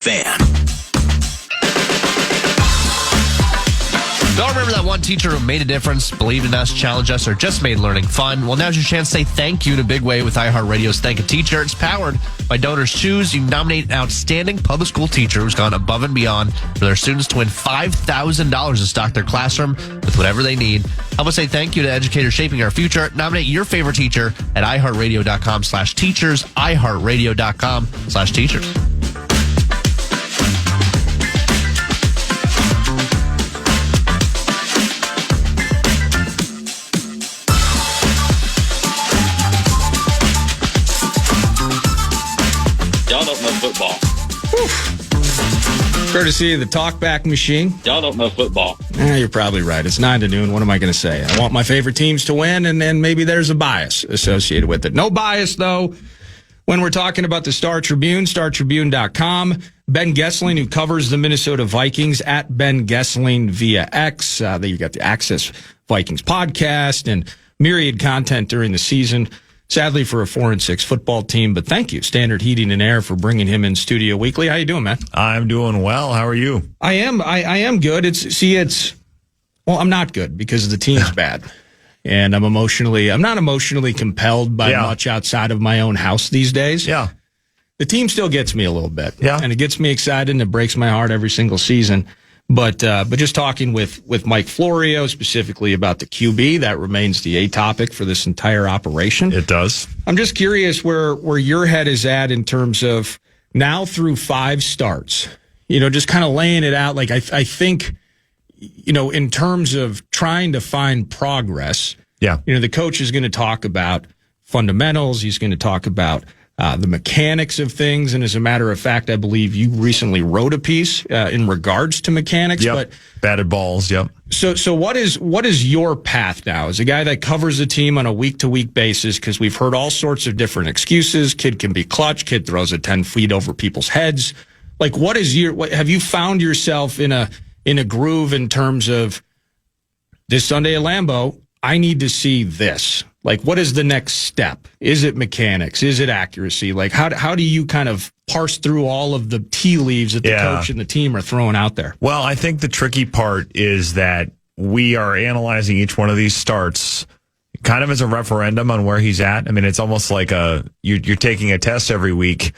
Fan. Don't remember that one teacher who made a difference, believed in us, challenged us, or just made learning fun? Well, now's your chance to say thank you in a big way with iHeartRadio's Thank a Teacher. It's powered by Donors Choose. You nominate an outstanding public school teacher who's gone above and beyond for their students to win $5,000 to stock their classroom with whatever they need. Help us say thank you to educators shaping our future. Nominate your favorite teacher at iHeartRadio.com/teachers, iHeartRadio.com/teachers. Y'all don't know football. Courtesy of the talkback machine. Y'all don't know football. You're probably right. It's 9 to noon. What am I going to say? I want my favorite teams to win, and then maybe there's a bias associated with it. No bias, though, when we're talking about the Star Tribune, StarTribune.com. Ben Goessling, who covers the Minnesota Vikings, at Ben Goessling via X. You got the Access Vikings podcast and myriad content during the season. Sadly for a 4-6 football team, but thank you, Standard Heating and Air, for bringing him in studio weekly. How you doing, man? I'm doing well. How are you? I am good. I'm not good because the team's bad. And I'm not emotionally compelled by much outside of my own house these days. Yeah. The team still gets me a little bit. Yeah. And it gets me excited and it breaks my heart every single season. But just talking with Mike Florio specifically about the QB, that remains the topic for this entire operation. It does. I'm just curious where your head is at in terms of now through 5 starts, just kind of laying it out. Like I think, in terms of trying to find progress, the coach is going to talk about fundamentals. He's going to talk about the mechanics of things. And as a matter of fact, I believe you recently wrote a piece in regards to mechanics. Yep. But batted balls. Yep. So what is your path now as a guy that covers the team on a week-to-week basis? Because we've heard all sorts of different excuses. Kid can be clutch. Kid throws it 10 feet over people's heads. Like, have you found yourself in a groove in terms of this Sunday at Lambeau? I need to see this. Like, what is the next step? Is it mechanics? Is it accuracy? Like, how do you kind of parse through all of the tea leaves that the coach and the team are throwing out there? Well, I think the tricky part is that we are analyzing each one of these starts kind of as a referendum on where he's at. I mean, it's almost like you're taking a test every week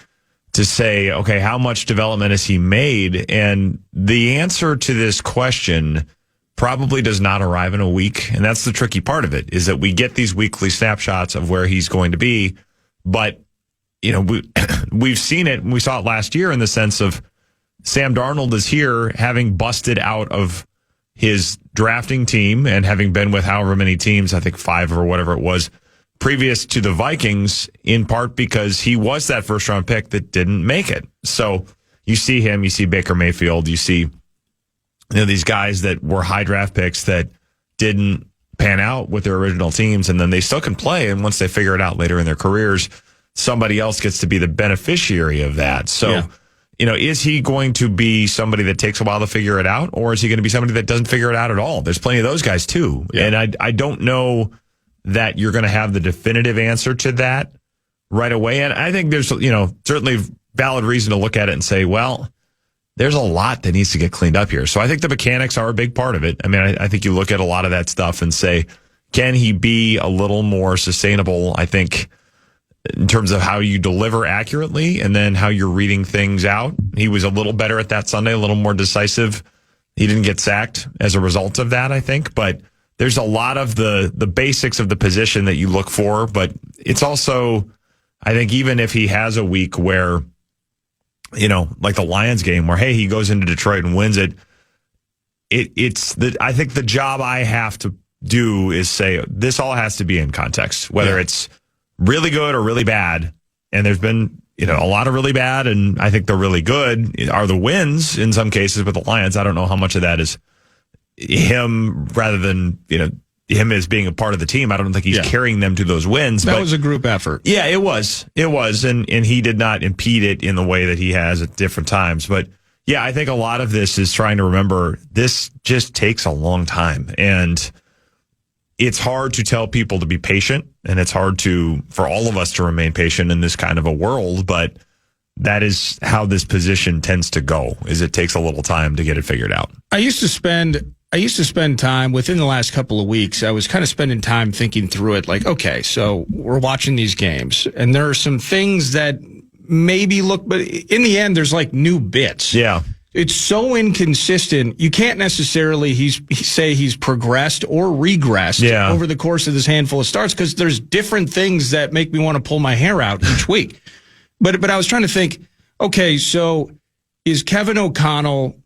to say, okay, how much development has he made? And the answer to this question probably does not arrive in a week. And that's the tricky part of it, is that we get these weekly snapshots of where he's going to be. But, we've seen it. We saw it last year in the sense of Sam Darnold is here having busted out of his drafting team and having been with however many teams, I think 5 or whatever it was, previous to the Vikings, in part because he was that first round pick that didn't make it. So you see him, you see Baker Mayfield, you see these guys that were high draft picks that didn't pan out with their original teams, and then they still can play. And once they figure it out later in their careers, somebody else gets to be the beneficiary of that. So, is he going to be somebody that takes a while to figure it out, or is he going to be somebody that doesn't figure it out at all? There's plenty of those guys too. Yeah. And I don't know that you're going to have the definitive answer to that right away. And I think there's, certainly valid reason to look at it and say, well, there's a lot that needs to get cleaned up here. So I think the mechanics are a big part of it. I mean, I think you look at a lot of that stuff and say, can he be a little more sustainable? I think in terms of how you deliver accurately and then how you're reading things out. He was a little better at that Sunday, a little more decisive. He didn't get sacked as a result of that, I think. But there's a lot of the basics of the position that you look for. But it's also, I think, even if he has a week where, like the Lions game where, hey, he goes into Detroit and wins it. I think the job I have to do is say this all has to be in context, whether it's really good or really bad. And there's been, a lot of really bad, and I think the really good are the wins in some cases with the Lions. I don't know how much of that is him rather than, him as being a part of the team. I don't think he's carrying them to those wins. That was a group effort. Yeah, it was. It was. And he did not impede it in the way that he has at different times. But yeah, I think a lot of this is trying to remember this just takes a long time. And it's hard to tell people to be patient. And it's hard for all of us to remain patient in this kind of a world. But that is how this position tends to go, is it takes a little time to get it figured out. I used to spend time within the last couple of weeks. I was kind of spending time thinking through it like, okay, so we're watching these games and there are some things that maybe look, but in the end, there's like new bits. Yeah. It's so inconsistent. You can't necessarily say he's progressed or regressed over the course of this handful of starts because there's different things that make me want to pull my hair out each week. But I was trying to think, okay, so is Kevin O'Connell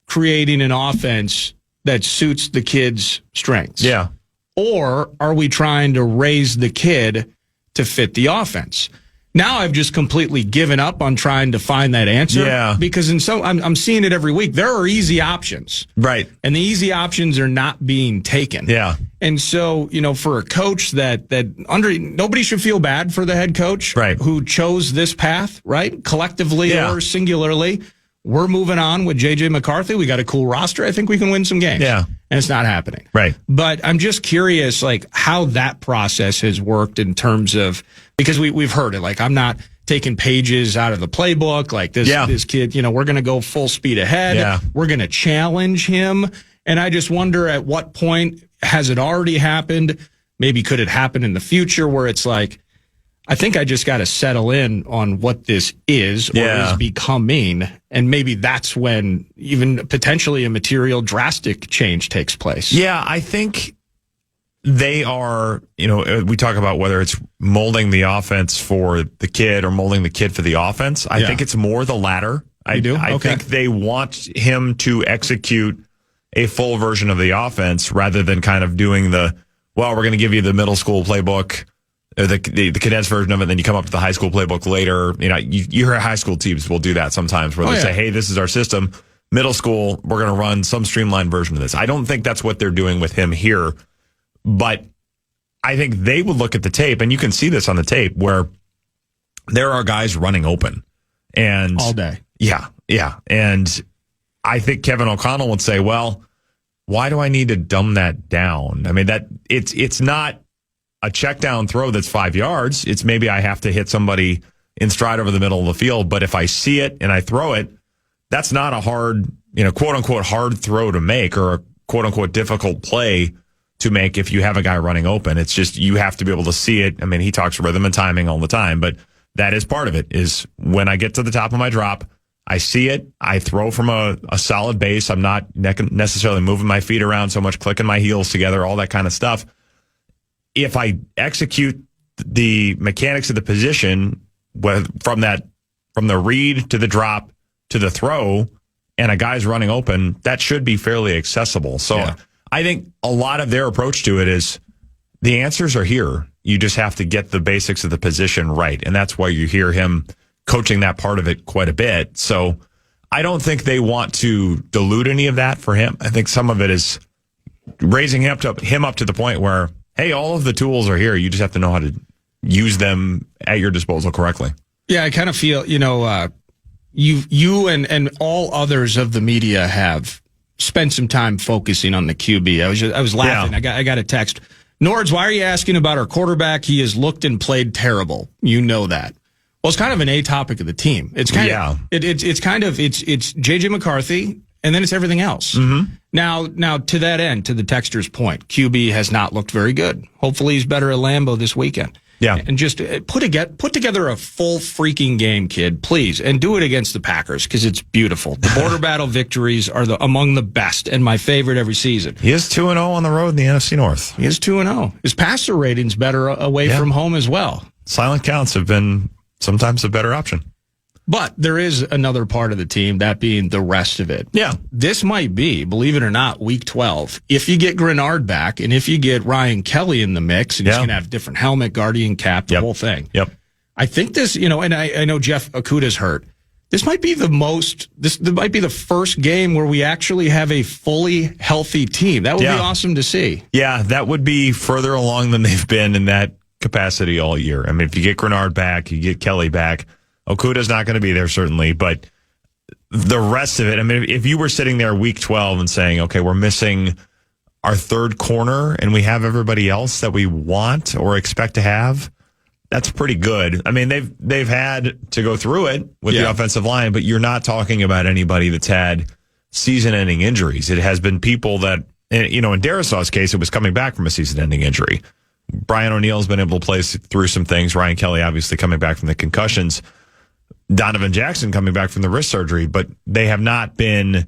creating an offense that suits the kid's strengths? Yeah. Or are we trying to raise the kid to fit the offense? Now I've just completely given up on trying to find that answer. Yeah. Because I'm seeing it every week. There are easy options. Right. And the easy options are not being taken. Yeah. And so, for a coach that nobody should feel bad for the head coach who chose this path, right? Collectively or singularly. We're moving on with J.J. McCarthy. We got a cool roster. I think we can win some games. Yeah. And it's not happening. Right. But I'm just curious, like, how that process has worked in terms of, because we've heard it, like, I'm not taking pages out of the playbook. Like, this kid, we're going to go full speed ahead. Yeah. We're going to challenge him. And I just wonder at what point has it already happened? Maybe could it happen in the future where it's like, I think I just got to settle in on what this is or is becoming. And maybe that's when even potentially a material drastic change takes place. Yeah, I think they are, we talk about whether it's molding the offense for the kid or molding the kid for the offense. I think it's more the latter. I think they want him to execute a full version of the offense rather than kind of doing we're going to give you the middle school playbook, the condensed version of it, then you come up to the high school playbook later. You hear high school teams will do that sometimes where they say, hey, this is our system. Middle school, we're going to run some streamlined version of this. I don't think that's what they're doing with him here, but I think they would look at the tape, and you can see this on the tape, where there are guys running open. And all day. Yeah. And I think Kevin O'Connell would say, well, why do I need to dumb that down? I mean, that it's not a check down throw that's 5 yards. It's maybe I have to hit somebody in stride over the middle of the field. But if I see it and I throw it, that's not a hard, quote unquote, hard throw to make or a quote unquote difficult play to make if you have a guy running open. It's just you have to be able to see it. I mean, he talks rhythm and timing all the time, but that is part of it is when I get to the top of my drop, I see it. I throw from a solid base. I'm not necessarily moving my feet around so much, clicking my heels together, all that kind of stuff. If I execute the mechanics of the position from the read to the drop to the throw and a guy's running open, that should be fairly accessible. So I think a lot of their approach to it is the answers are here. You just have to get the basics of the position right. And that's why you hear him coaching that part of it quite a bit. So I don't think they want to dilute any of that for him. I think some of it is raising him up to the point where, hey, all of the tools are here. You just have to know how to use them at your disposal correctly. Yeah, I kind of feel, you and all others of the media have spent some time focusing on the QB. I was laughing. Yeah. I got a text. Nords, why are you asking about our quarterback? He has looked and played terrible. You know that. Well, it's kind of an A topic of the team. It's kind of it's J.J. McCarthy, and then it's everything else. Mm-hmm. Now to that end, to the texter's point, QB has not looked very good. Hopefully, he's better at Lambeau this weekend. Yeah, and just put together a full freaking game, kid, please, and do it against the Packers because it's beautiful. The border battle victories are among the best and my favorite every season. He is 2-0 on the road in the NFC North. He is 2-0. His passer rating's better away from home as well. Silent counts have been sometimes a better option. But there is another part of the team, that being the rest of it. Yeah. This might be, believe it or not, week 12. If you get Grenard back and if you get Ryan Kelly in the mix, and he's going to have different helmet, guardian cap, the whole thing. Yep. I think this, and I know Jeff Okuda's hurt. This might be this might be the first game where we actually have a fully healthy team. That would be awesome to see. Yeah, that would be further along than they've been in that capacity all year. I mean, if you get Grenard back, you get Kelly back. Okuda's not going to be there, certainly, but the rest of it, I mean, if you were sitting there week 12 and saying, okay, we're missing our third corner and we have everybody else that we want or expect to have, that's pretty good. I mean, they've had to go through it with the offensive line, but you're not talking about anybody that's had season-ending injuries. It has been people that, in Darrisaw's case, it was coming back from a season-ending injury. Brian O'Neill's been able to play through some things. Ryan Kelly obviously coming back from the concussions. Donovan Jackson coming back from the wrist surgery, but they have not been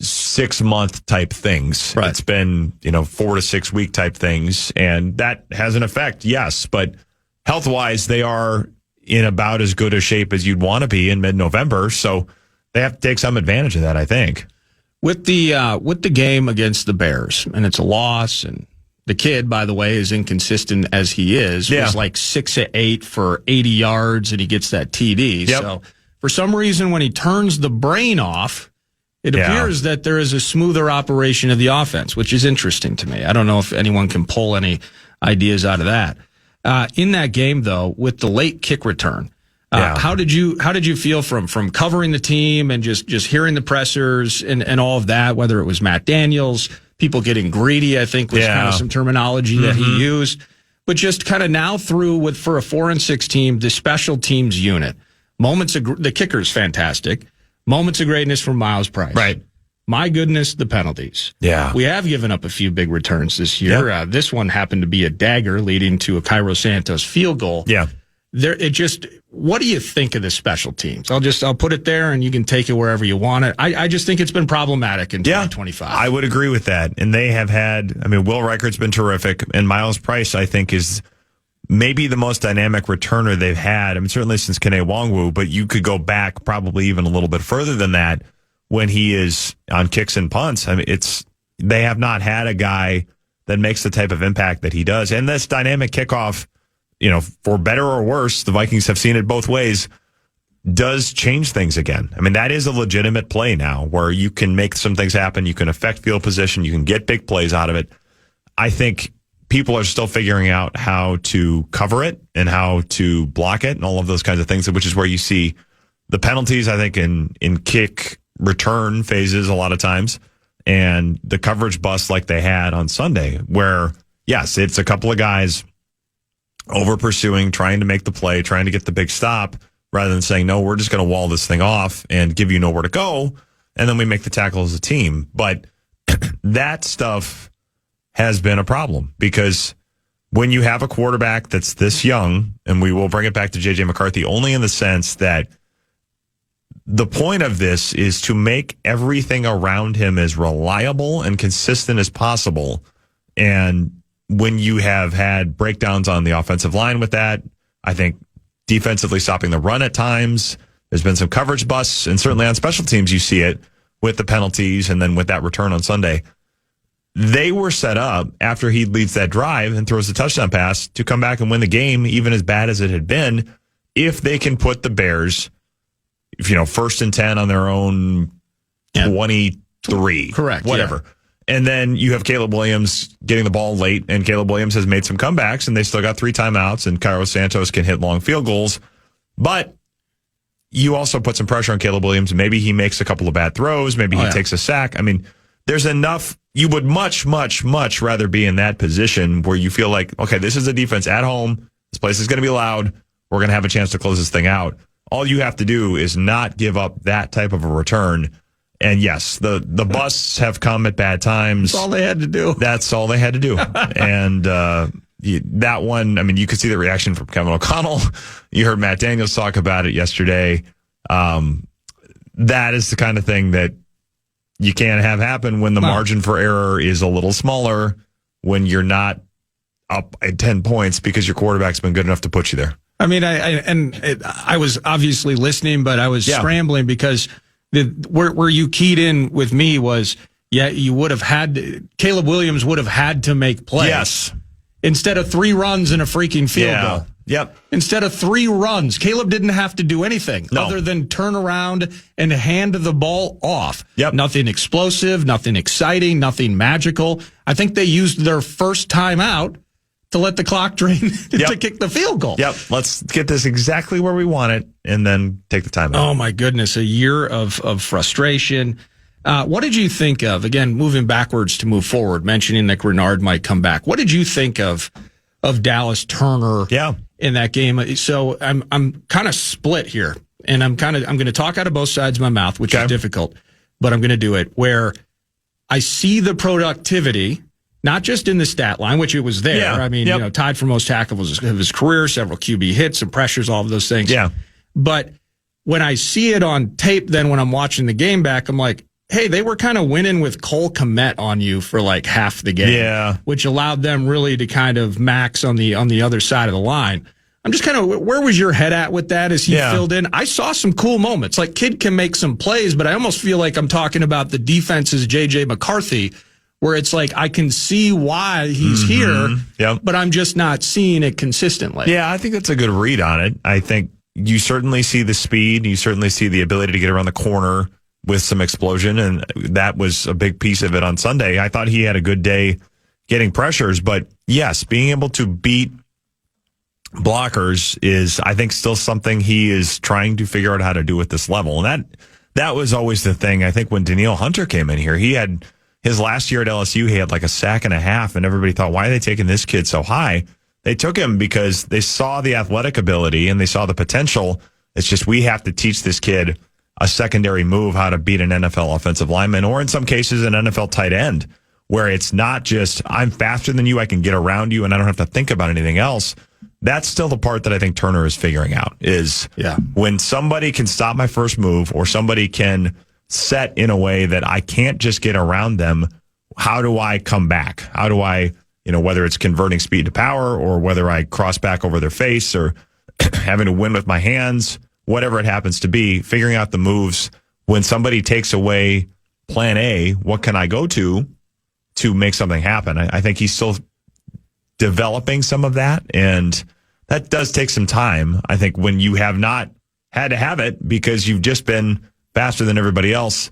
6-month type things. Right. It's been, 4 to 6 week type things, and that has an effect, yes, but health-wise, they are in about as good a shape as you'd want to be in mid-November, so they have to take some advantage of that, I think. With the game against the Bears, and it's a loss, and the kid, by the way, as inconsistent as he is, was like 6 of 8 for 80 yards, and he gets that TD. Yep. So for some reason, when he turns the brain off, it appears that there is a smoother operation of the offense, which is interesting to me. I don't know if anyone can pull any ideas out of that. In that game, though, with the late kick return, how did you feel from covering the team and just hearing the pressers and all of that, whether it was Matt Daniels, people getting greedy, I think was kind of some terminology that he used, but just kind of now through for a 4-6 team, the special teams unit, the kicker's fantastic. Moments of greatness from Miles Price. Right. My goodness, the penalties. Yeah. We have given up a few big returns this year. Yep. This one happened to be a dagger leading to a Cairo Santos field goal. Yeah. What do you think of the special teams? I'll put it there and you can take it wherever you want it. I just think it's been problematic in 2025. I would agree with that. And they have had, Will Reichardt's been terrific. And Miles Price, I think, is maybe the most dynamic returner they've had. Certainly since Kene Nwangwu, but you could go back probably even a little bit further than that when he is on kicks and punts. They have not had a guy that makes the type of impact that he does. And this dynamic kickoff, for better or worse, the Vikings have seen it both ways, does change things again. That is a legitimate play now where you can make some things happen. You can affect field position. You can get big plays out of it. I think people are still figuring out how to cover it and how to block it and all of those kinds of things, which is where you see the penalties, I think, in kick return phases a lot of times, and the coverage bust like they had on Sunday, where, yes, it's a couple of guys over pursuing, trying to make the play, trying to get the big stop, rather than saying, no, we're just going to wall this thing off and give you nowhere to go, and then we make the tackle as a team. But that stuff has been a problem because when you have a quarterback that's this young, and we will bring it back to J.J. McCarthy only in the sense that the point of this is to make everything around him as reliable and consistent as possible. And when you have had breakdowns on the offensive line with that, I think defensively stopping the run at times, there's been some coverage busts, and certainly on special teams you see it with the penalties and then with that return on Sunday. They were set up after he leads that drive and throws the touchdown pass to come back and win the game, even as bad as it had been, if they can put the Bears, 1st and 10 on their own 23. Correct. Whatever. Yeah. And then you have Caleb Williams getting the ball late, and Caleb Williams has made some comebacks, and they still got 3 timeouts, and Cairo Santos can hit long field goals. But you also put some pressure on Caleb Williams. Maybe he makes a couple of bad throws. Maybe he takes a sack. There's enough. You would much, much, much rather be in that position where you feel like, okay, this is a defense at home. This place is going to be loud. We're going to have a chance to close this thing out. All you have to do is not give up that type of a return. And yes, the busts have come at bad times. That's all they had to do. That's all they had to do. And that one, you could see the reaction from Kevin O'Connell. You heard Matt Daniels talk about it yesterday. That is the kind of thing that you can't have happen when the margin for error is a little smaller, when you're not up at 10 points because your quarterback's been good enough to put you there. I was obviously listening, but I was scrambling because where you keyed in with me was, you would have Caleb Williams would have had to make plays. Yes. Instead of 3 runs and a freaking field goal. Yep. Instead of 3 runs, Caleb didn't have to do anything other than turn around and hand the ball off. Yep. Nothing explosive, nothing exciting, nothing magical. I think they used their first time out to let the clock drain to kick the field goal. Yep. Let's get this exactly where we want it and then take the time out. Oh, my goodness. A year of frustration. What did you think of, again, moving backwards to move forward, mentioning that Grenard might come back? What did you think of Dallas Turner in that game. So I'm kind of split here, and I'm going to talk out of both sides of my mouth, which is difficult, but I'm going to do it where I see the productivity, not just in the stat line, which it was there. Yeah. I mean, tied for most tackles of his career, several QB hits and pressures, all of those things. Yeah. But when I see it on tape, then when I'm watching the game back, I'm like, hey, they were kind of winning with Cole Kmet on you for like half the game, which allowed them really to kind of max on the other side of the line. I'm just kind of, where was your head at with that as he filled in? I saw some cool moments. Like, kid can make some plays, but I almost feel like I'm talking about the defense's J.J. McCarthy, where it's like I can see why he's here, but I'm just not seeing it consistently. Yeah, I think that's a good read on it. I think you certainly see the speed. You certainly see the ability to get around the corner with some explosion, and that was a big piece of it on Sunday. I thought he had a good day getting pressures, but yes, being able to beat blockers is, I think, still something he is trying to figure out how to do at this level. And that was always the thing. I think when Danielle Hunter came in here, he had his last year at LSU, he had like a sack and a half, and everybody thought, why are they taking this kid so high? They took him because they saw the athletic ability and they saw the potential. It's just, we have to teach this kid a secondary move, how to beat an NFL offensive lineman, or in some cases an NFL tight end, where it's not just, I'm faster than you, I can get around you, and I don't have to think about anything else. That's still the part that I think Turner is figuring out, is when somebody can stop my first move, or somebody can set in a way that I can't just get around them, how do I come back? How do I, whether it's converting speed to power, or whether I cross back over their face, or having to win with my hands, whatever it happens to be, figuring out the moves. When somebody takes away plan A, what can I go to make something happen? I think he's still developing some of that, and that does take some time. I think when you have not had to have it because you've just been faster than everybody else,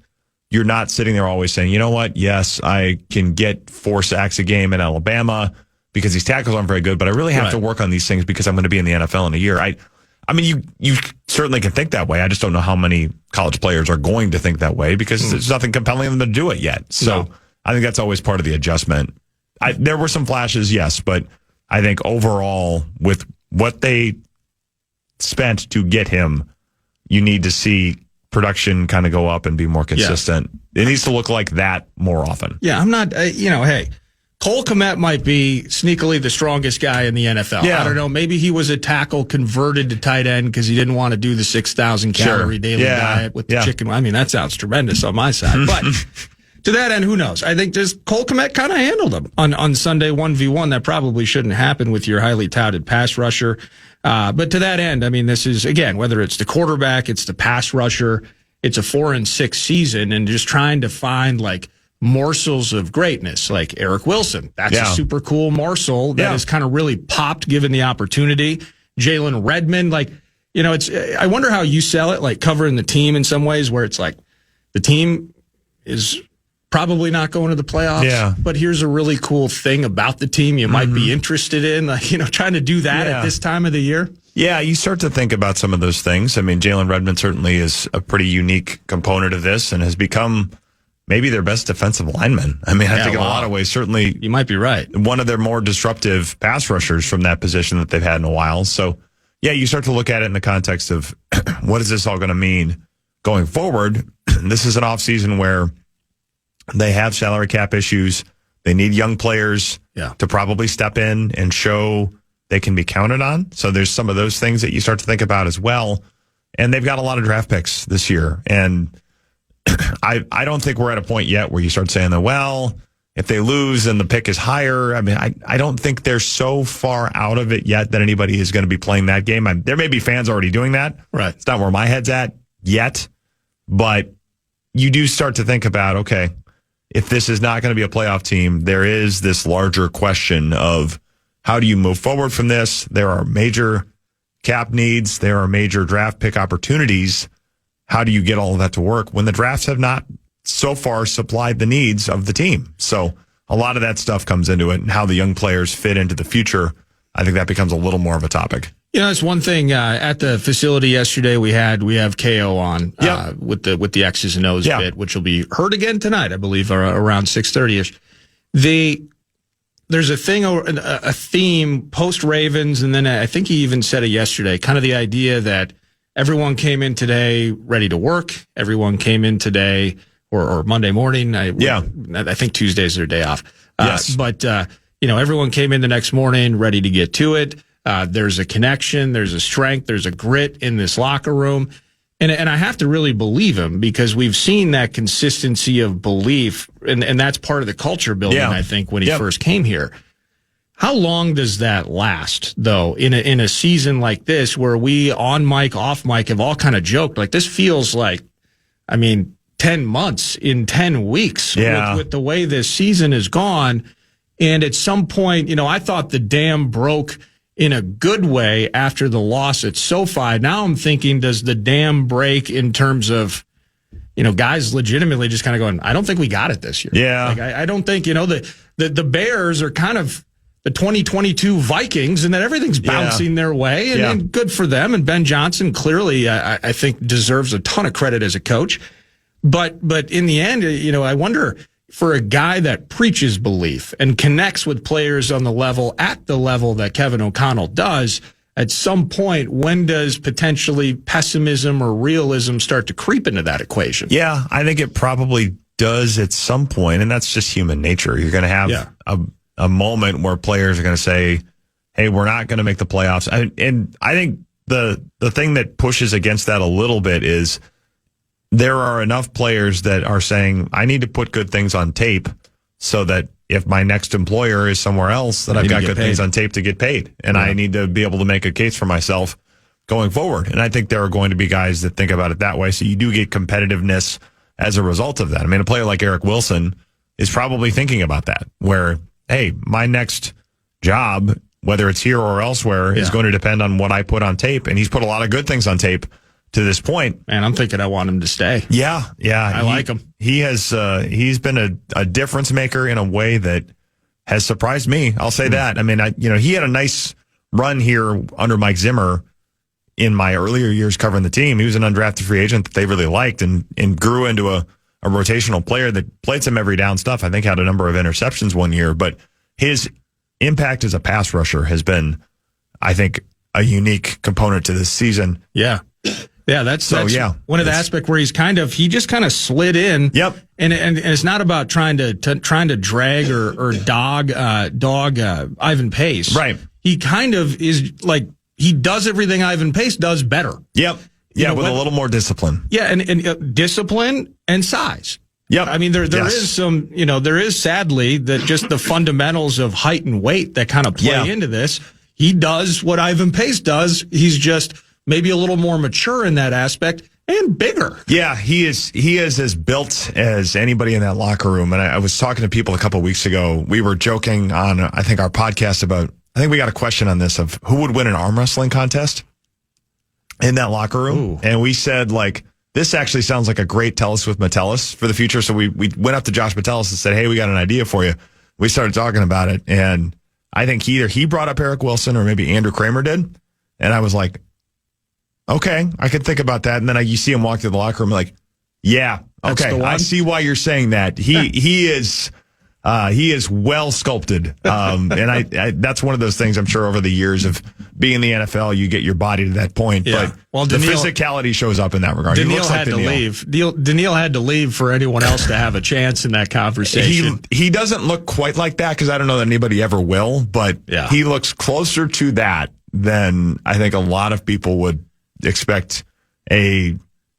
you're not sitting there always saying, you know what, yes, I can get 4 sacks a game in Alabama because these tackles aren't very good, but I really have to work on these things because I'm going to be in the NFL in a year. I mean, you certainly can think that way. I just don't know how many college players are going to think that way because there's nothing compelling them to do it yet. So I think that's always part of the adjustment. There were some flashes, yes, but I think overall, with what they spent to get him, you need to see production kind of go up and be more consistent. It needs to look like that more often. Yeah, I'm not, hey, Cole Kmet might be sneakily the strongest guy in the NFL. I don't know. Maybe he was a tackle converted to tight end because he didn't want to do the 6,000 calorie daily diet with the chicken. I mean, that sounds tremendous on my side. But to that end, who knows? I think just Cole Kmet kind of handled him on Sunday 1v1. That probably shouldn't happen with your highly touted pass rusher. But to that end, I mean, this is, again, whether it's the quarterback, it's the pass rusher, it's a 4-6 season, and just trying to find like morsels of greatness, like Eric Wilson. That's a super cool morsel that has kind of really popped given the opportunity. Jalen Redmond, I wonder how you sell it, like covering the team in some ways, where it's like the team is probably not going to the playoffs, but here's a really cool thing about the team you might be interested in, trying to do that at this time of the year. Yeah, you start to think about some of those things. I mean, Jalen Redmond certainly is a pretty unique component of this and has become maybe their best defensive lineman. I mean, I think in a lot of ways, certainly you might be right. One of their more disruptive pass rushers from that position that they've had in a while. So, yeah, you start to look at it in the context of what is this all going to mean going forward? This is an offseason where they have salary cap issues. They need young players to probably step in and show they can be counted on. So there's some of those things that you start to think about as well. And they've got a lot of draft picks this year. And I don't think we're at a point yet where you start saying that, well, if they lose and the pick is higher, I mean, I don't think they're so far out of it yet that anybody is going to be playing that game. There may be fans already doing that. Right. It's not where my head's at yet. But you do start to think about, okay, if this is not going to be a playoff team, there is this larger question of how do you move forward from this? There are major cap needs. There are major draft pick opportunities. How do you get all of that to work when the drafts have not so far supplied the needs of the team? So a lot of that stuff comes into it, and how the young players fit into the future. I think that becomes a little more of a topic. That's one thing. At the facility yesterday, we have KO on with the X's and O's bit, which will be heard again tonight, I believe, around 6:30ish. The there's a thing, a theme post Ravens, and then I think he even said it yesterday, kind of the idea that everyone came in today ready to work. Everyone came in today or Monday morning. I think Tuesday's their day off. Yes. But everyone came in the next morning ready to get to it. There's a connection. There's a strength. There's a grit in this locker room. And I have to really believe him because we've seen that consistency of belief, and that's part of the culture building, I think, when he first came here. How long does that last, though, in a season like this where we, on mic, off mic, have all kind of joked, like this feels like, 10 months in 10 weeks with the way this season has gone. And at some point, I thought the dam broke in a good way after the loss at SoFi. Now I'm thinking, does the dam break in terms of, guys legitimately just kind of going, I don't think we got it this year. Yeah. Like, I don't think, the Bears are kind of the 2022 Vikings and that everything's bouncing their way and good for them. And Ben Johnson clearly, I think, deserves a ton of credit as a coach. But in the end, I wonder, for a guy that preaches belief and connects with players on the level, at the level that Kevin O'Connell does, at some point, when does potentially pessimism or realism start to creep into that equation? Yeah, I think it probably does at some point, and that's just human nature. You're going to have a moment where players are going to say, hey, we're not going to make the playoffs. And I think the thing that pushes against that a little bit is there are enough players that are saying, I need to put good things on tape so that if my next employer is somewhere else, that I've got good things on tape to get paid. And I need to be able to make a case for myself going forward. And I think there are going to be guys that think about it that way. So you do get competitiveness as a result of that. A player like Eric Wilson is probably thinking about that, where, hey, my next job, whether it's here or elsewhere, is going to depend on what I put on tape. And he's put a lot of good things on tape to this point. Man, I'm thinking I want him to stay. Yeah. I like him. He has, he's been a difference maker in a way that has surprised me. I'll say that. He had a nice run here under Mike Zimmer in my earlier years covering the team. He was an undrafted free agent that they really liked and grew into a rotational player that played some every down stuff. I think had a number of interceptions one year, but his impact as a pass rusher has been, I think, a unique component to this season. Yeah. Yeah, that's one of the aspects where he just kind of slid in. Yep. And it's not about trying to drag or dog Ivan Pace. Right. He kind of is like, he does everything Ivan Pace does better. Yep. Yeah, with a little more discipline. Yeah, and discipline and size. Yep. There is some, there is sadly that just the fundamentals of height and weight that kind of play into this. He does what Ivan Pace does. He's just maybe a little more mature in that aspect and bigger. Yeah, he is as built as anybody in that locker room. And I was talking to people a couple of weeks ago. We were joking on, I think, our podcast about, I think we got a question on this of who would win an arm wrestling contest in that locker room. Ooh. And we said, this actually sounds like a great Tellus with Metellus for the future. So we went up to Josh Metellus and said, hey, we got an idea for you. We started talking about it. And I think either he brought up Eric Wilson or maybe Andrew Kramer did. And I was like, okay, I could think about that. And then you see him walk through the locker room like, yeah, okay, I see why you're saying that. He is well sculpted. And I that's one of those things I'm sure over the years of being in the NFL, you get your body to that point. Yeah. But the physicality shows up in that regard. Daniil had to leave. Daniil had to leave for anyone else to have a chance in that conversation. He doesn't look quite like that because I don't know that anybody ever will, but he looks closer to that than I think a lot of people would expect a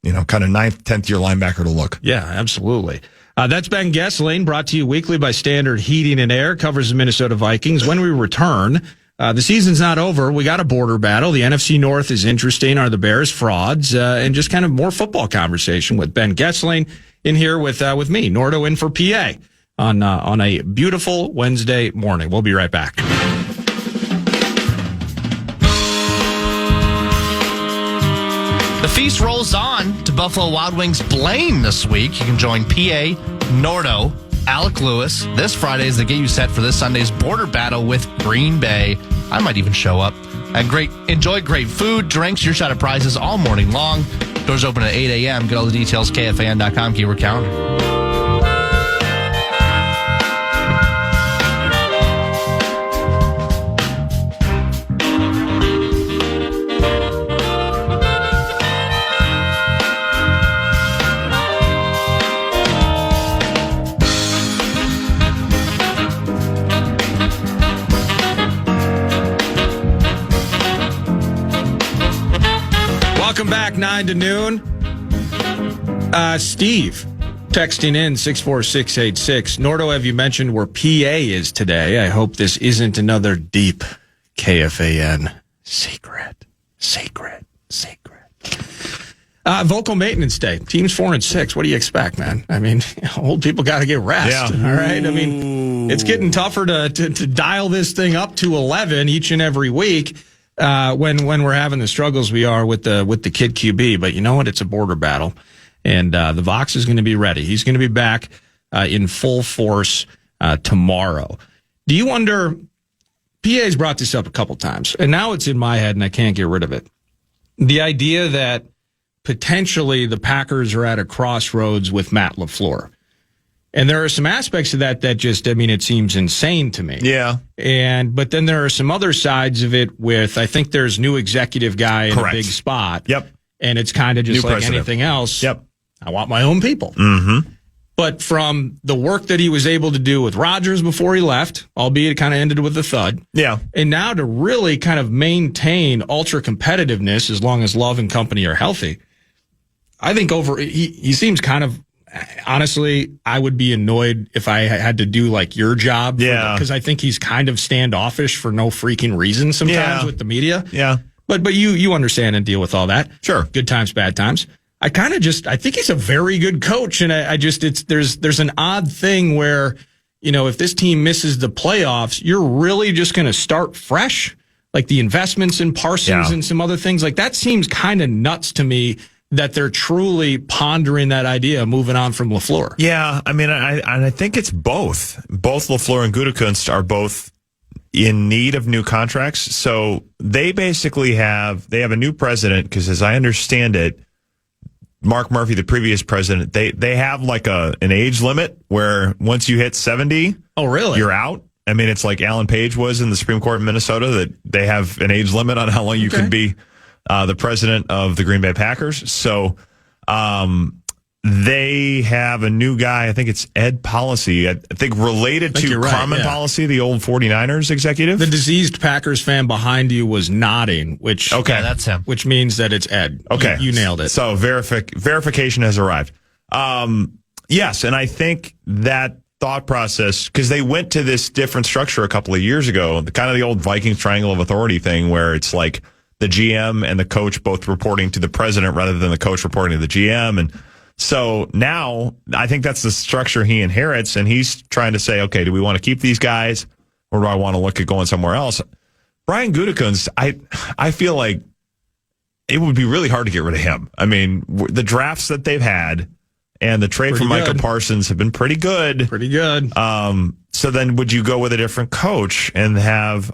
kind of 9th, 10th year linebacker to look. Yeah, absolutely. That's Ben Goessling, brought to you weekly by Standard Heating and Air, covers the Minnesota Vikings. When we return, the season's not over. We got a border battle. The NFC North is interesting. Are the Bears frauds? And just kind of more football conversation with Ben Goessling in here with me, Nordo in for PA on a beautiful Wednesday morning. We'll be right back. The feast rolls on to Buffalo Wild Wings Blaine this week. You can join PA, Nordo, Alec Lewis this Friday as they get you set for this Sunday's border battle with Green Bay. I might even show up. And enjoy great food, drinks, your shot at prizes all morning long. Doors open at 8 a.m. Get all the details, KFAN.com, keyword calendar. Welcome back, 9 to noon. Steve, texting in 64686. Nordo, have you mentioned where PA is today? I hope this isn't another deep KFAN secret. Vocal maintenance day. Team's 4 and 6. What do you expect, man? I mean, old people got to get rest. Yeah. All right. I mean, it's getting tougher to dial this thing up to 11 each and every week when we're having the struggles we are with the kid QB. But you know what? It's a border battle, and the Vox is going to be ready. He's going to be back in full force tomorrow. Do you wonder? PA's brought this up a couple times, and now it's in my head, and I can't get rid of it. The idea that potentially the Packers are at a crossroads with Matt LaFleur. And there are some aspects of that just, I mean, it seems insane to me. Yeah. But then there are some other sides of it with, I think there's new executive guy in Correct. a big spot. Yep. And it's kind of just New like president. anything else. Yep. I want my own people. Mm-hmm. But from the work that he was able to do with Rodgers before he left, albeit it kind of ended with a thud. Yeah. And now to really kind of maintain ultra competitiveness as long as Love and company are healthy. I think he seems kind of, honestly, I would be annoyed if I had to do like your job. Yeah. Because I think he's kind of standoffish for no freaking reason sometimes with the media. Yeah. But you understand and deal with all that. Sure. Good times, bad times. I think he's a very good coach. And there's an odd thing where, if this team misses the playoffs, you're really just going to start fresh. Like the investments in Parsons and some other things like that seems kind of nuts to me. That they're truly pondering that idea of moving on from LaFleur. Yeah, I mean, I think it's both. Both LaFleur and Gutekunst are both in need of new contracts. So they basically have a new president because, as I understand it, Mark Murphy, the previous president, they have like an age limit where once you hit 70, oh really, you're out. I mean, it's like Alan Page was in the Supreme Court in Minnesota that they have an age limit on how long you can be the president of the Green Bay Packers. So they have a new guy. I think it's Ed Policy. I think related to Carmen Policy, the old 49ers executive. The diseased Packers fan behind you was nodding, which that's him. Which means that it's Ed. Okay, you nailed it. So verification has arrived. Yes, and I think that thought process, because they went to this different structure a couple of years ago, kind of the old Vikings triangle of authority thing, where it's like the GM and the coach both reporting to the president rather than the coach reporting to the GM. And so now I think that's the structure he inherits, and he's trying to say, okay, do we want to keep these guys or do I want to look at going somewhere else? Brian Gutekunst, I feel like it would be really hard to get rid of him. I mean, the drafts that they've had and the trade for Micah Parsons have been pretty good. Pretty good. So then would you go with a different coach and have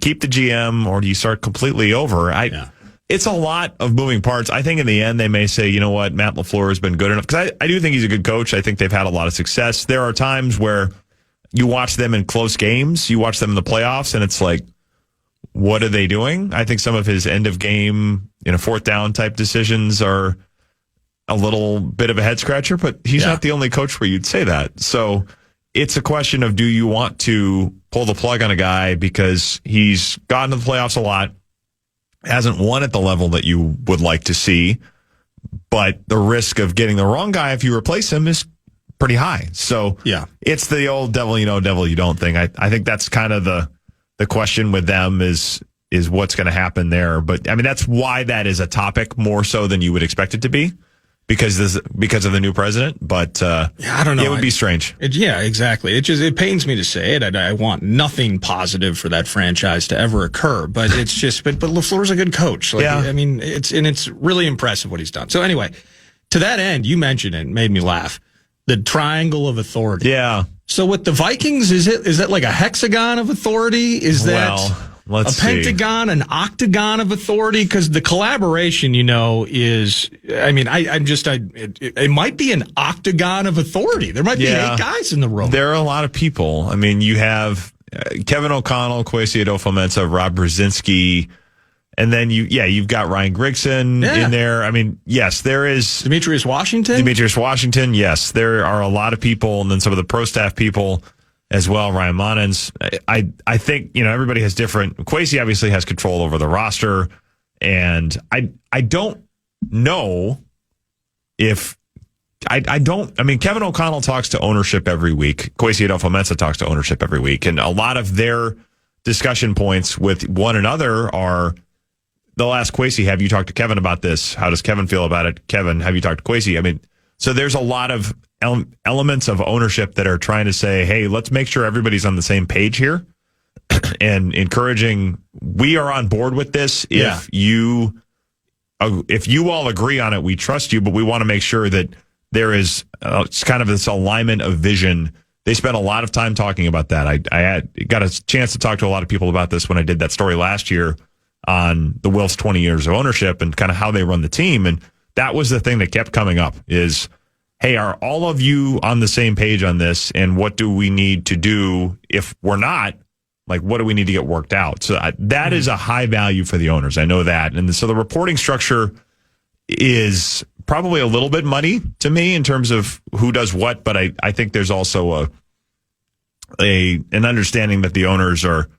keep the GM, or do you start completely over? It's a lot of moving parts. I think in the end, they may say, you know what, Matt LaFleur has been good enough. Because I do think he's a good coach. I think they've had a lot of success. There are times where you watch them in close games, you watch them in the playoffs, and it's like, what are they doing? I think some of his end of game, fourth down type decisions are a little bit of a head scratcher, but he's not the only coach where you'd say that. So it's a question of, do you want to pull the plug on a guy because he's gotten to the playoffs a lot, hasn't won at the level that you would like to see, but the risk of getting the wrong guy if you replace him is pretty high. So it's the old devil you know, devil you don't thing. I think that's kind of the question with them is what's going to happen there. But I mean, that's why that is a topic more so than you would expect it to be. Because of the new president, but I don't know. It would be strange. Exactly. It pains me to say it. I want nothing positive for that franchise to ever occur. But it's just, but LaFleur's a good coach. I mean, it's really impressive what he's done. So anyway, to that end, you mentioned it, made me laugh. The triangle of authority. Yeah. So with the Vikings, is that like a hexagon of authority? Is that a pentagon, an octagon of authority? Because the collaboration, is, I mean, it might be an octagon of authority. There might be 8 guys in the room. There are a lot of people. I mean, you have Kevin O'Connell, Kwesi Adofo-Mensah, Rob Brzezinski, and then you've got Ryan Grigson in there. I mean, yes, there is Demetrius Washington. Yes, there are a lot of people, and then some of the pro staff people as well, Ryan Monens. I think, everybody has different. Kwesi obviously has control over the roster And I don't know if Kevin O'Connell talks to ownership every week. Kwesi Adolfo-Mensah talks to ownership every week. And a lot of their discussion points with one another are, they'll ask Kwesi, have you talked to Kevin about this? How does Kevin feel about it? Kevin, have you talked to Kwesi? So there's a lot of elements of ownership that are trying to say, hey, let's make sure everybody's on the same page here and encouraging, we are on board with this. If you all agree on it, we trust you, but we want to make sure that there is it's kind of this alignment of vision. They spent a lot of time talking about that. I got a chance to talk to a lot of people about this when I did that story last year on the Wilfs 20 years of ownership and kind of how they run the team. And that was the thing that kept coming up is, hey, are all of you on the same page on this? And what do we need to do if we're not? Like, what do we need to get worked out? So that is a high value for the owners. I know that. And so the reporting structure is probably a little bit muddy to me in terms of who does what. But I think there's also an understanding that the owners are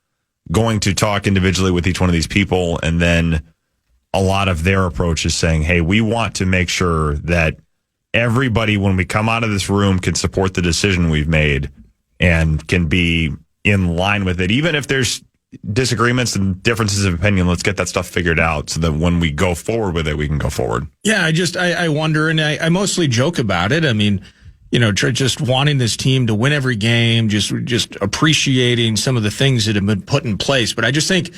going to talk individually with each one of these people. And then a lot of their approach is saying, hey, we want to make sure that everybody, when we come out of this room, can support the decision we've made and can be in line with it. Even if there's disagreements and differences of opinion, let's get that stuff figured out so that when we go forward with it, we can go forward. Yeah, I wonder, and I mostly joke about it. Just wanting this team to win every game, just appreciating some of the things that have been put in place. But I just think,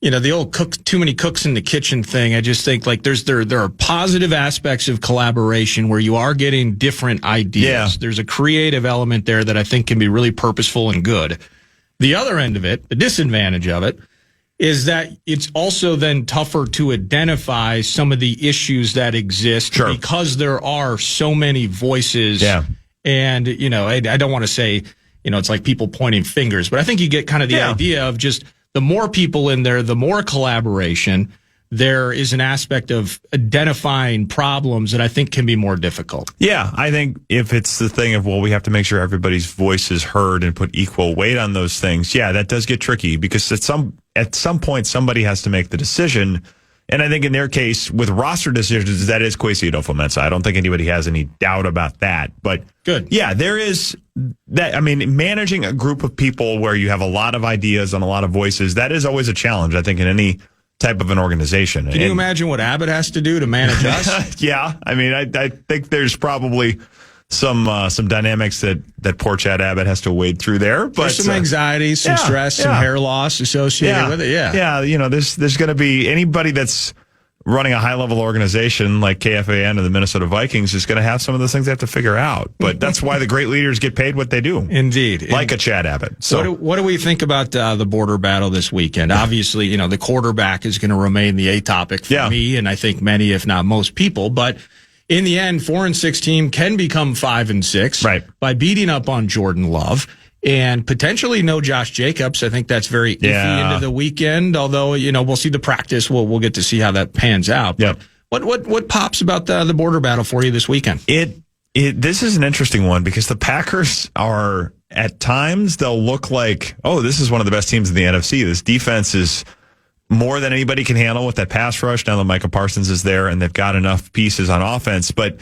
the old too many cooks in the kitchen thing. I just think like there are positive aspects of collaboration where you are getting different ideas. Yeah. There's a creative element there that I think can be really purposeful and good. The other end of it, the disadvantage of it, is that it's also then tougher to identify some of the issues that exist because there are so many voices. Yeah. And, I don't want to say, it's like people pointing fingers, but I think you get kind of the idea of just the more people in there, the more collaboration. There is an aspect of identifying problems that I think can be more difficult. Yeah, I think if it's the thing of, we have to make sure everybody's voice is heard and put equal weight on those things. Yeah, that does get tricky because at some point somebody has to make the decision. And I think in their case, with roster decisions, that is Kwesi Adolfo-Mensah. I don't think anybody has any doubt about that. But good. Yeah, there is that. Managing a group of people where you have a lot of ideas and a lot of voices, that is always a challenge, I think, in any type of an organization. Can you imagine what Abbott has to do to manage us? Yeah. I think there's probably some dynamics that poor Chad Abbott has to wade through there. But there's some anxiety, some stress, some hair loss associated with it. Yeah. There's going to be anybody that's running a high-level organization like KFAN and the Minnesota Vikings is going to have some of those things they have to figure out. But that's why the great leaders get paid what they do. Indeed. Like a Chad Abbott. So what do we think about the border battle this weekend? Obviously, the quarterback is going to remain the A topic for me, and I think many, if not most people. But in the end, 4-6 team can become 5-6 by beating up on Jordan Love. And potentially no Josh Jacobs. I think that's very iffy into the weekend. Although, we'll see the practice. We'll get to see how that pans out. Yep. What pops about the border battle for you this weekend? This is an interesting one because the Packers are, at times, they'll look like, this is one of the best teams in the NFC. This defense is more than anybody can handle with that pass rush. Now that Micah Parsons is there and they've got enough pieces on offense. But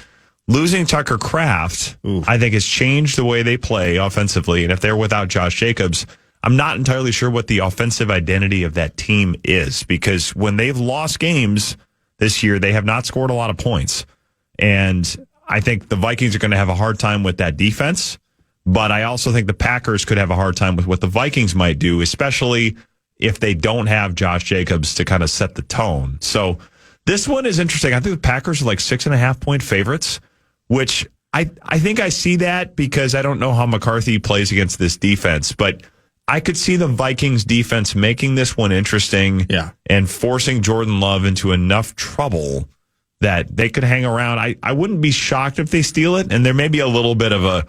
losing Tucker Kraft, I think, has changed the way they play offensively. And if they're without Josh Jacobs, I'm not entirely sure what the offensive identity of that team is because when they've lost games this year, they have not scored a lot of points. And I think the Vikings are going to have a hard time with that defense. But I also think the Packers could have a hard time with what the Vikings might do, especially if they don't have Josh Jacobs to kind of set the tone. So this one is interesting. I think the Packers are like 6.5-point favorites, which I think I see that because I don't know how McCarthy plays against this defense, but I could see the Vikings defense making this one interesting and forcing Jordan Love into enough trouble that they could hang around. I wouldn't be shocked if they steal it, and there may be a little bit of a,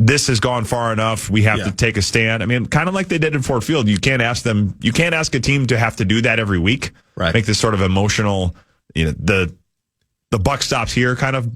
this has gone far enough. We have to take a stand. Kind of like they did in Ford Field. You can't ask a team to have to do that every week. Right. Make this sort of emotional, the buck stops here kind of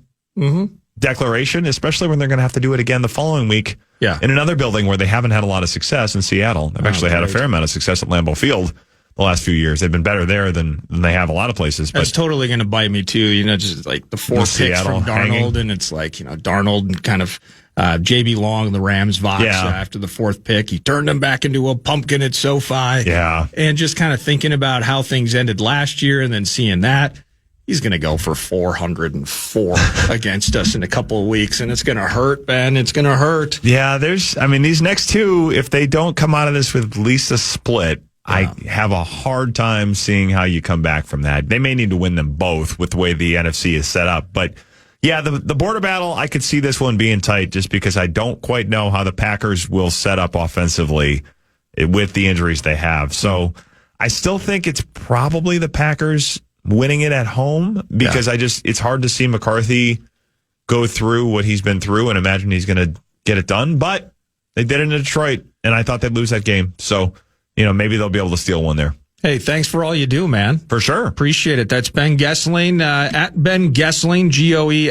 declaration, especially when they're going to have to do it again the following week in another building where they haven't had a lot of success in Seattle. They've actually had a fair amount of success at Lambeau Field. the last few years. They've been better there than they have a lot of places. But that's totally going to bite me too. Just like the 4 picks Seattle from Darnold, hanging. and it's like, Darnold and kind of JB Long, the Rams Vox after the 4th pick. He turned them back into a pumpkin at SoFi. Yeah. And just kind of thinking about how things ended last year and then seeing that. He's going to go for 404 against us in a couple of weeks, and it's going to hurt, Ben. It's going to hurt. Yeah, these next two, if they don't come out of this with at least a split, I have a hard time seeing how you come back from that. They may need to win them both with the way the NFC is set up. But, yeah, the border battle, I could see this one being tight just because I don't quite know how the Packers will set up offensively with the injuries they have. So I still think it's probably the Packers winning it at home because it's hard to see McCarthy go through what he's been through and imagine he's going to get it done. But they did it in Detroit, and I thought they'd lose that game. So, maybe they'll be able to steal one there. Hey, thanks for all you do, man. For sure. Appreciate it. That's Ben Goessling, at Ben Goessling, Goessling,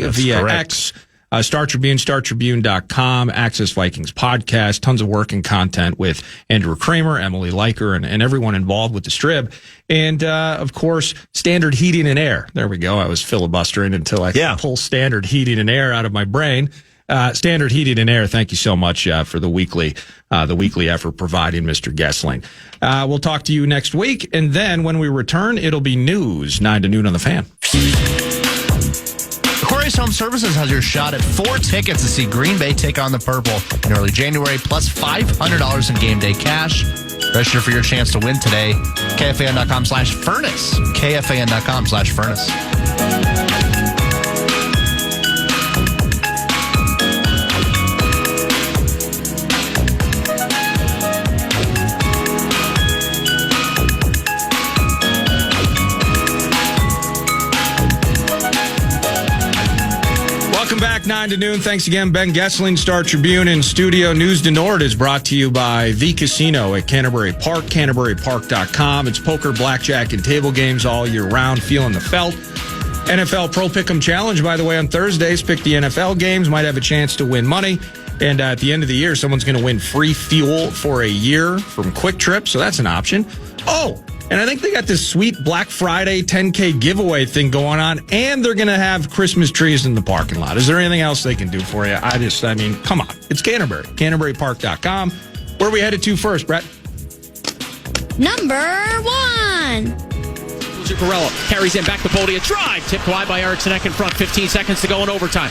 That's via correct. X. Star Tribune, StarTribune.com, Access Vikings podcast, tons of work and content with Andrew Kramer, Emily Leiker, and everyone involved with the Strib. And, of course, Standard Heating and Air. There we go. I was filibustering until I could pull Standard Heating and Air out of my brain. Standard Heating and Air, thank you so much for the weekly effort providing Mr. Goessling. We'll talk to you next week. And then when we return, it'll be news, 9 to noon on the Fan. Corey's Home Services has your shot at 4 tickets to see Green Bay take on the Purple in early January, plus $500 in game day cash. Register for your chance to win today. KFAN.com/furnace. KFAN.com/furnace. Welcome back, 9 to noon. Thanks again, Ben Goessling, Star Tribune in studio. News to Nord is brought to you by The Casino at Canterbury Park, CanterburyPark.com. It's poker, blackjack, and table games all year round. Feeling the felt. NFL Pro Pick'em Challenge, by the way, on Thursdays. Pick the NFL games. Might have a chance to win money. And at the end of the year, someone's going to win free fuel for a year from Quick Trip. So that's an option. Oh, and I think they got this sweet Black Friday 10K giveaway thing going on, and they're going to have Christmas trees in the parking lot. Is there anything else they can do for you? I mean, come on. It's Canterbury, CanterburyPark.com. Where are we headed to first, Brett? Number 1. Zuccarello carries in back to Boldy. A drive tipped wide by Erickson Eck in front. 15 seconds to go in overtime.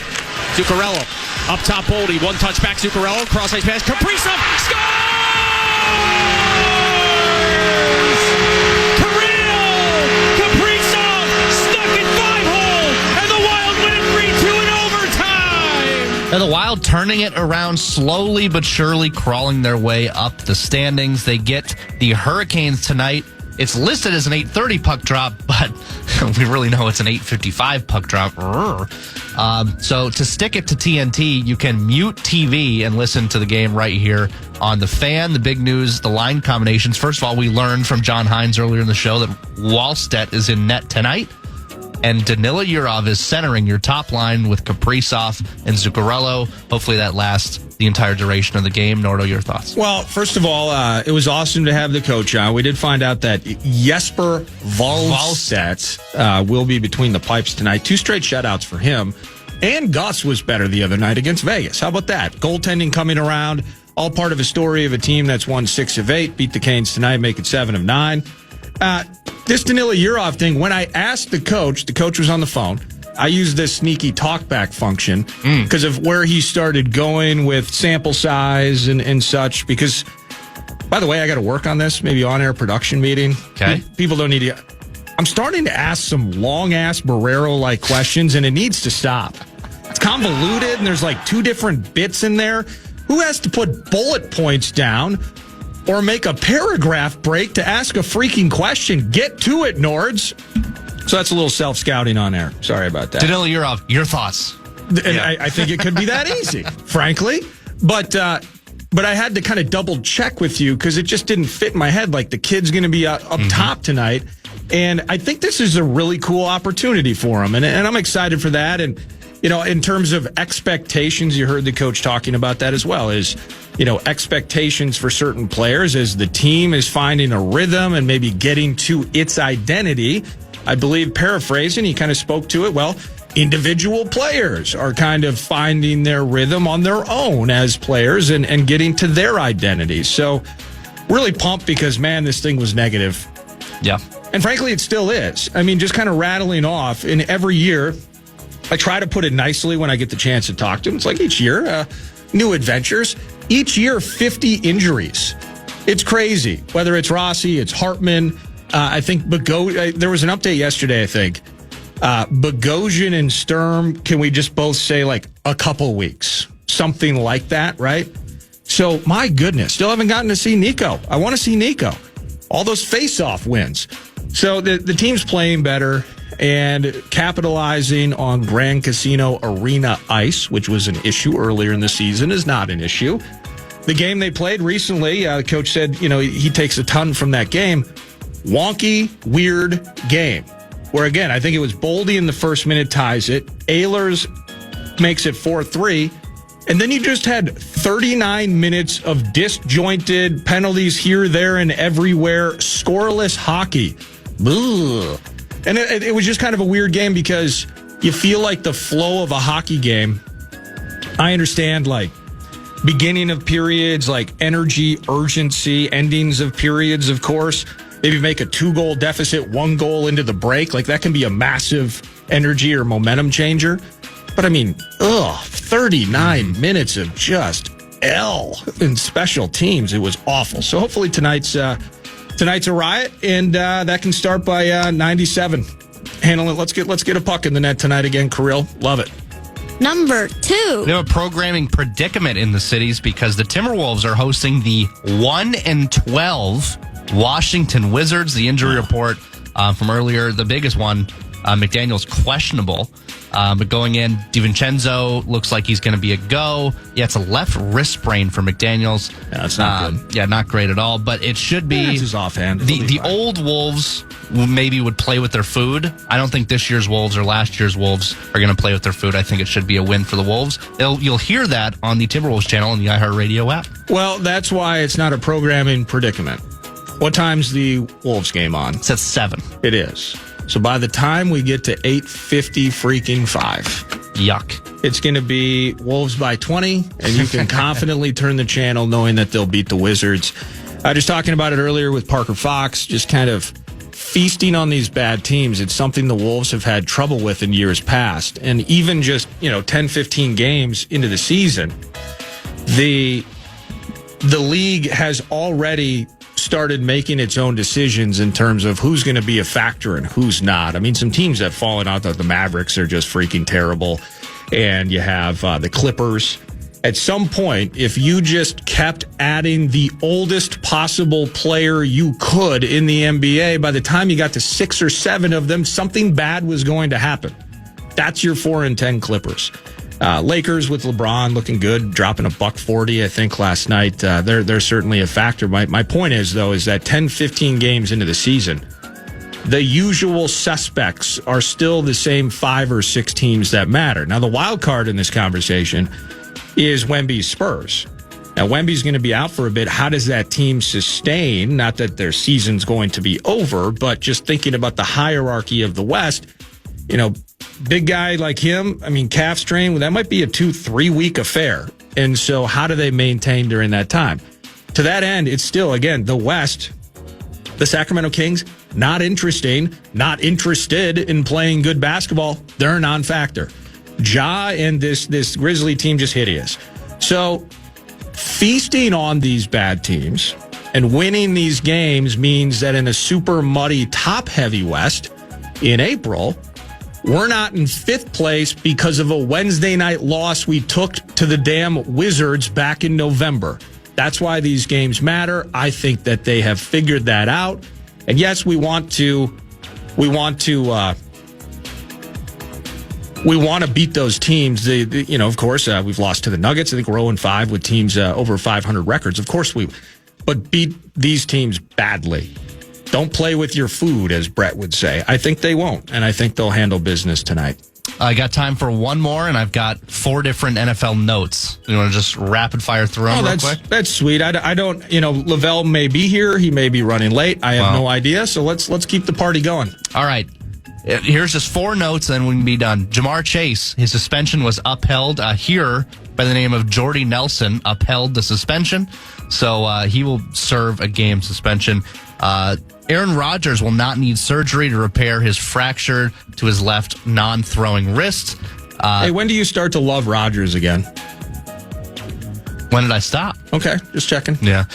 Zuccarello up top. Boldy. One touch back. Zuccarello. Cross ice pass. Kaprizov scores! And the Wild turning it around slowly but surely, crawling their way up the standings. They get the Hurricanes tonight. It's listed as an 8:30 puck drop, but we really know it's an 8:55 puck drop. So to stick it to TNT, you can mute TV and listen to the game right here on the Fan. The big news, the line combinations. First of all, we learned from John Hines earlier in the show that Wallstedt is in net tonight. And Danila Yurov is centering your top line with Kaprizov and Zuccarello. Hopefully that lasts the entire duration of the game. Nordo, your thoughts? Well, first of all, it was awesome to have the coach on. We did find out that Jesper Wallstedt will be between the pipes tonight. 2 straight shutouts for him. And Gus was better the other night against Vegas. How about that? Goaltending coming around. All part of a story of a team that's won 6 of 8. Beat the Canes tonight, make it 7 of 9. This Danila Yurov thing, when I asked the coach was on the phone. I used this sneaky talkback function because of where he started going with sample size and such. Because, by the way, I got to work on this, maybe on-air production meeting. Okay. People don't need to. I'm starting to ask some long-ass Barrero-like questions, and it needs to stop. It's convoluted, and there's like 2 different bits in there. Who has to put bullet points down or make a paragraph break to ask a freaking question? Get to it, Nords. So that's a little self-scouting on air. Sorry about that. Danila Yurov, your thoughts? And I think it could be that easy, frankly. But I had to kind of double check with you because it just didn't fit in my head. Like the kid's going to be up top tonight. And I think this is a really cool opportunity for him. And I'm excited for that. And in terms of expectations, you heard the coach talking about that as well, is, expectations for certain players as the team is finding a rhythm and maybe getting to its identity. I believe, paraphrasing, he kind of spoke to it. Well, individual players are kind of finding their rhythm on their own as players and getting to their identities. So really pumped because, man, this thing was negative. Yeah. And frankly, it still is. I mean, just kind of rattling off. In every year, I try to put it nicely when I get the chance to talk to him. It's like each year, new adventures. Each year, 50 injuries. It's crazy. Whether it's Rossi, it's Hartman. I think there was an update yesterday, I think. Bogosian and Sturm, can we just both say like a couple weeks? Something like that, right? So, my goodness, still haven't gotten to see Nico. I want to see Nico. All those face-off wins. So, the team's playing better and capitalizing on Grand Casino Arena ice, which was an issue earlier in the season, is not an issue. The game they played recently, the coach said, he takes a ton from that game. Wonky, weird game. Where, again, I think it was Boldy in the first minute ties it. Ehlers makes it 4-3. And then you just had 39 minutes of disjointed penalties here, there, and everywhere. Scoreless hockey. Ugh. And it was just kind of a weird game because you feel like the flow of a hockey game. I understand, like, beginning of periods, like energy, urgency, endings of periods, of course. Maybe make a 2-goal deficit, 1 goal into the break. Like, that can be a massive energy or momentum changer. But, I mean, 39 minutes of just L in special teams. It was awful. So, hopefully tonight's a riot, and that can start by 97. Handle it. Let's get a puck in the net tonight again, Kirill. Love it. Number 2. We have a programming predicament in the cities because the Timberwolves are hosting the 1-12 Washington Wizards. The injury report from earlier, the biggest one, McDaniel's questionable. But going in, DiVincenzo looks like he's going to be a go. Yeah, it's a left wrist sprain for McDaniels. Yeah, that's not good. Yeah, not great at all. But it should be. That's his offhand. The old Wolves maybe would play with their food. I don't think this year's Wolves or last year's Wolves are going to play with their food. I think it should be a win for the Wolves. You'll hear that on the Timberwolves channel and the iHeartRadio app. Well, that's why it's not a programming predicament. What time's the Wolves game on? It's at 7. It is. So by the time we get to 8:50 freaking 5, yuck. It's going to be Wolves by 20, and you can confidently turn the channel knowing that they'll beat the Wizards. Just talking about it earlier with Parker Fox, just kind of feasting on these bad teams. It's something the Wolves have had trouble with in years past. And even just, 10, 15 games into the season, the league has already started making its own decisions in terms of who's going to be a factor and who's not. I mean, some teams have fallen out. The Mavericks are just freaking terrible. And you have the Clippers. At some point, if you just kept adding the oldest possible player you could in the NBA, by the time you got to 6 or 7 of them, something bad was going to happen. That's your 4-10 Clippers. Lakers with LeBron looking good, dropping $140, I think, last night. They're certainly a factor. My point is, though, is that 10, 15 games into the season, the usual suspects are still the same 5 or 6 teams that matter. Now, the wild card in this conversation is Wemby's Spurs. Now, Wemby's going to be out for a bit. How does that team sustain? Not that their season's going to be over, but just thinking about the hierarchy of the West, big guy like him, I mean, calf strain, that might be a 2-3 week affair. And so how do they maintain during that time? To that end, it's still, again, the West, the Sacramento Kings, not interested in playing good basketball. They're a non-factor. Ja and this Grizzly team just hideous. So feasting on these bad teams and winning these games means that in a super muddy, top-heavy West in April, we're not in 5th place because of a Wednesday night loss we took to the damn Wizards back in November. That's why these games matter. I think that they have figured that out. And yes, we want to beat those teams. Of course, we've lost to the Nuggets. I think we're 0-5 with teams over 500 records. Of course but beat these teams badly. Don't play with your food, as Brett would say. I think they won't, and I think they'll handle business tonight. I got time for one more, and I've got 4 different NFL notes. You want to just rapid fire through them real quick? That's sweet. I don't, Lavelle may be here. He may be running late. I have no idea. So let's keep the party going. All right. Here's just 4 notes, and we can be done. Jamar Chase, his suspension was upheld. Here, by the name of Jordy Nelson, upheld the suspension. So he will serve a game suspension. Aaron Rodgers will not need surgery to repair his fracture to his left non-throwing wrist. Hey, when do you start to love Rodgers again? When did I stop? Okay, just checking. Yeah.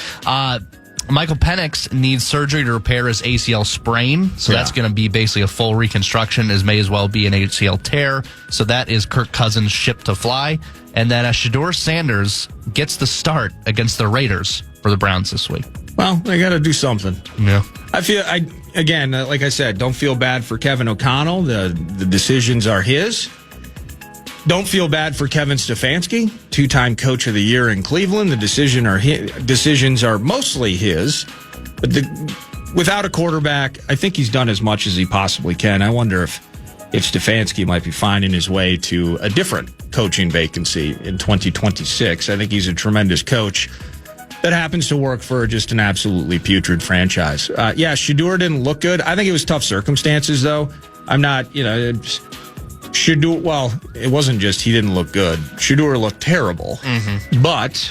Michael Penix needs surgery to repair his ACL sprain. So that's going to be basically a full reconstruction. It may as well be an ACL tear. So that is Kirk Cousins' ship to fly. And then Shedeur Sanders gets the start against the Raiders for the Browns this week. Well, they got to do something. Yeah. Again, like I said, don't feel bad for Kevin O'Connell. The decisions are his. Don't feel bad for Kevin Stefanski, 2-time Coach of the Year in Cleveland. The decisions are mostly his. But without a quarterback, I think he's done as much as he possibly can. I wonder if Stefanski might be finding his way to a different coaching vacancy in 2026. I think he's a tremendous coach that happens to work for just an absolutely putrid franchise. Shedeur didn't look good. I think it was tough circumstances, though. I'm not, Shedeur, well, it wasn't just he didn't look good. Shedeur looked terrible. Mm-hmm. But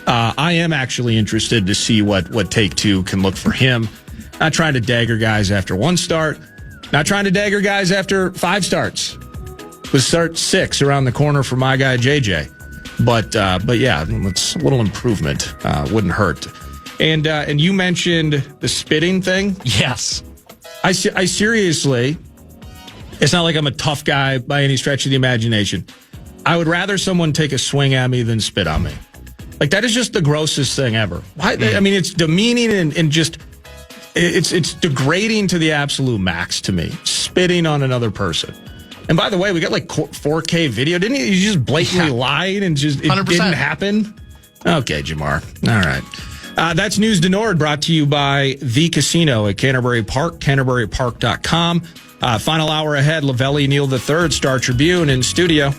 I am actually interested to see what Take Two can look for him. Not trying to dagger guys after 1 start. Not trying to dagger guys after 5 starts. With start 6 around the corner for my guy, JJ. But yeah, it's a little improvement. Wouldn't hurt. And you mentioned the spitting thing. Yes. I seriously... It's not like I'm a tough guy by any stretch of the imagination. I would rather someone take a swing at me than spit on me. Like, that is just the grossest thing ever. Why? I mean, it's demeaning and just, it's degrading to the absolute max to me. Spitting on another person. And by the way, we got like 4K video. Didn't you just blatantly lied and just, it 100%. Didn't happen? Okay, Jamar. All right. That's News to Nord, brought to you by The Casino at Canterbury Park, canterburypark.com. Final hour ahead, Lavelli Neal III, Star Tribune in studio.